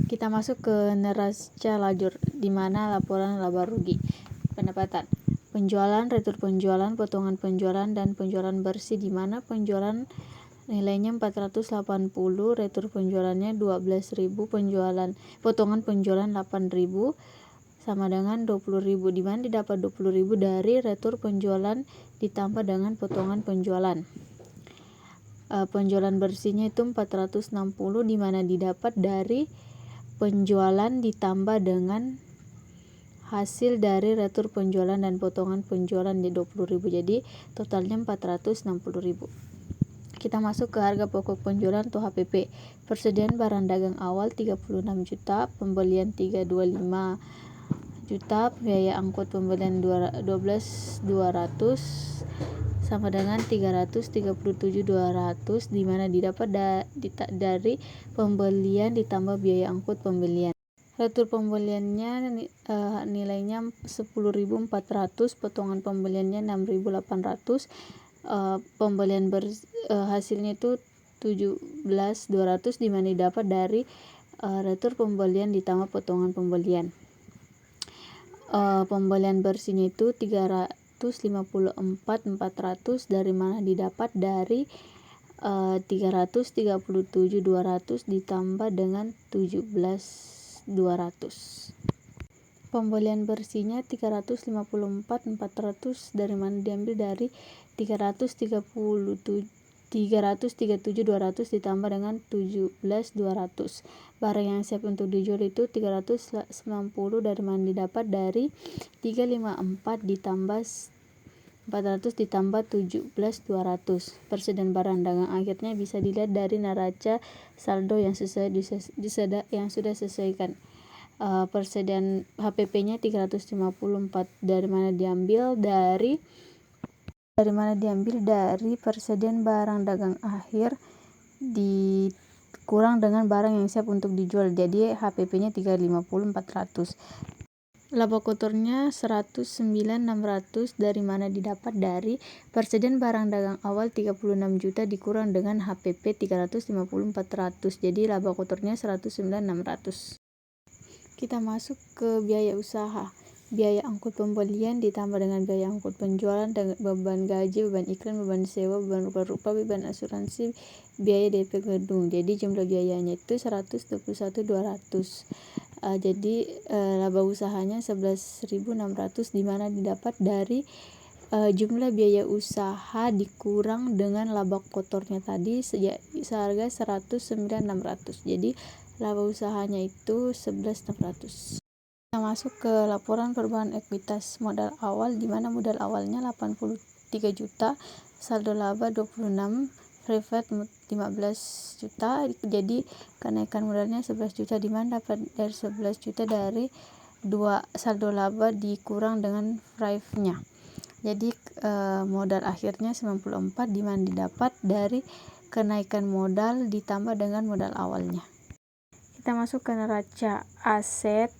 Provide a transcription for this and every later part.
Kita masuk ke neraca lajur, di mana laporan laba rugi. Pendapatan, penjualan, retur penjualan, potongan penjualan, dan penjualan bersih, di mana penjualan nilainya 480, retur penjualannya 12.000, potongan penjualan 8.000, sama dengan 20.000, di mana didapat 20.000 dari retur penjualan ditambah dengan potongan penjualan. Penjualan bersihnya itu 460, di mana didapat dari penjualan ditambah dengan hasil dari retur penjualan dan potongan penjualan di 20.000, jadi totalnya 460.000. Kita masuk ke harga pokok penjualan atau HPP. Persediaan barang dagang awal 36 juta, pembelian 325 juta, biaya angkut pembelian 12.200 sama dengan 337.200, di mana didapat dari pembelian ditambah biaya angkut pembelian. Retur pembeliannya nilainya 10.400, potongan pembeliannya 6.800, pembelian hasilnya itu 17.200, di mana didapat dari retur pembelian ditambah potongan pembelian. Pembelian bersihnya itu 354.400, dari mana didapat dari 337.200 ditambah dengan 17.200. Pembelian bersihnya 354.400, dari mana diambil dari 337.200 ditambah dengan 17.200. Barang yang siap untuk dijual itu 390, dari mana didapat dari 354 ditambah 400 ditambah 17.200. Persediaan barang dagang akhirnya bisa dilihat dari neraca saldo yang sudah sesuaikan. Persediaan HPP-nya 354, dari mana diambil dari persediaan barang dagang akhir dikurang dengan barang yang siap untuk dijual, jadi HPP-nya 350.400. Laba kotornya 109.600, dari mana didapat dari persediaan barang dagang awal 36 juta dikurang dengan HPP 350.400, jadi laba kotornya 109.600. Kita masuk ke biaya usaha. Biaya angkut pembelian ditambah dengan biaya angkut penjualan, beban gaji, beban iklan, beban sewa, beban rupa-rupa, beban asuransi, biaya DP gedung. Jadi jumlah biayanya itu 121.200. Jadi laba usahanya 11.600, di mana didapat dari jumlah biaya usaha dikurang dengan laba kotornya tadi seharga 109.600. Jadi laba usahanya itu 11.600. Kita masuk ke laporan perubahan ekuitas modal awal, di mana modal awalnya 83 juta, saldo laba 26, free float 15 juta, jadi kenaikan modalnya 11 juta, di mana dapat dari 11 juta dari saldo laba dikurang dengan free-nya. Jadi modal akhirnya 94, di mana didapat dari kenaikan modal ditambah dengan modal awalnya. Kita masuk ke neraca aset,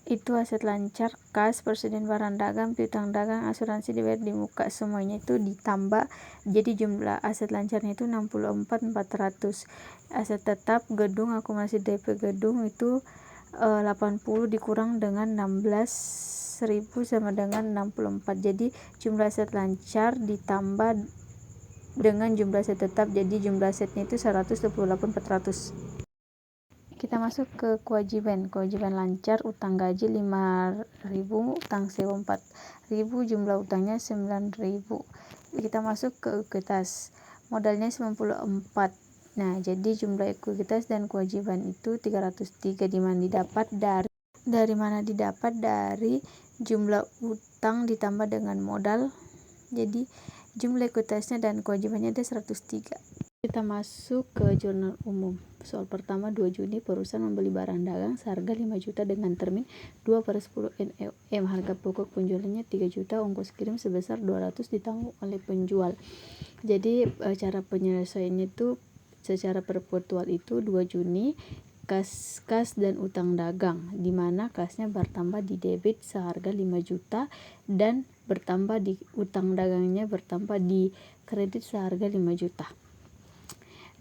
itu aset lancar, kas, persediaan barang dagang, piutang dagang, asuransi dibayar di muka, semuanya itu ditambah, jadi jumlah aset lancarnya itu 64.400. Aset tetap gedung, akumulasi DP gedung itu 80 dikurang dengan 16.000 sama dengan 64, jadi jumlah aset lancar ditambah dengan jumlah aset tetap, jadi jumlah asetnya itu 128.400. Kita masuk ke kewajiban lancar, utang gaji 5.000, utang sewa 4.000, jumlah utangnya 9.000. Kita masuk ke ekuitas, modalnya 94. Nah, jadi jumlah ekuitas dan kewajiban itu 303, di mana didapat dari jumlah utang ditambah dengan modal, jadi jumlah ekuitasnya dan kewajibannya ada 103. Kita masuk ke jurnal umum. Soal pertama, 2 Juni perusahaan membeli barang dagang seharga 5 juta dengan termin 2/10 NEM. Harga pokok penjualannya 3 juta, ongkos kirim sebesar 200 ditanggung oleh penjual. Jadi cara penyelesaiannya itu secara perpetual itu 2 Juni kas dan utang dagang, di mana kasnya bertambah di debit seharga 5 juta dan utang dagangnya bertambah di kredit seharga 5 juta.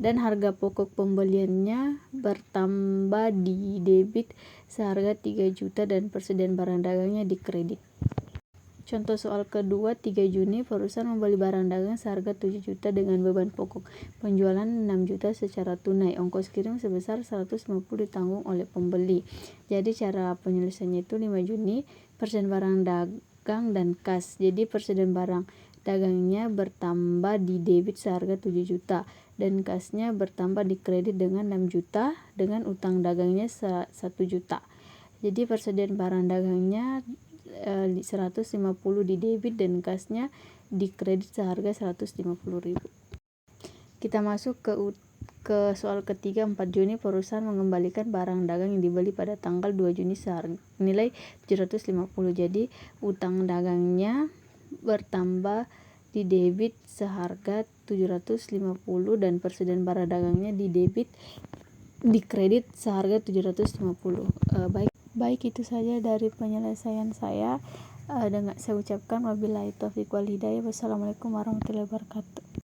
dan harga pokok pembeliannya bertambah di debit seharga 3 juta dan persediaan barang dagangnya di kredit. Contoh soal kedua, 3 Juni perusahaan membeli barang dagang seharga 7 juta dengan beban pokok penjualan 6 juta secara tunai. Ongkos kirim sebesar 150 ditanggung oleh pembeli. Jadi cara penyelesaiannya itu 5 Juni, persediaan barang dagang dan kas. Jadi persediaan barang dagangnya bertambah di debit seharga 7 juta dan kasnya bertambah di kredit dengan 6 juta dengan utang dagangnya 1 juta. Jadi persediaan barang dagangnya 150 di debit dan kasnya di kredit seharga 150.000. Kita masuk ke soal ketiga, 4 Juni perusahaan mengembalikan barang dagang yang dibeli pada tanggal 2 Juni seharga nilai 750. Jadi utang dagangnya bertambah di debit seharga 750 dan persediaan barang dagangnya di debit di kredit seharga 750. Baik, itu saja dari penyelesaian saya. Dengan saya ucapkan wabillahi taufiq wal hidayah. Wassalamualaikum warahmatullahi wabarakatuh.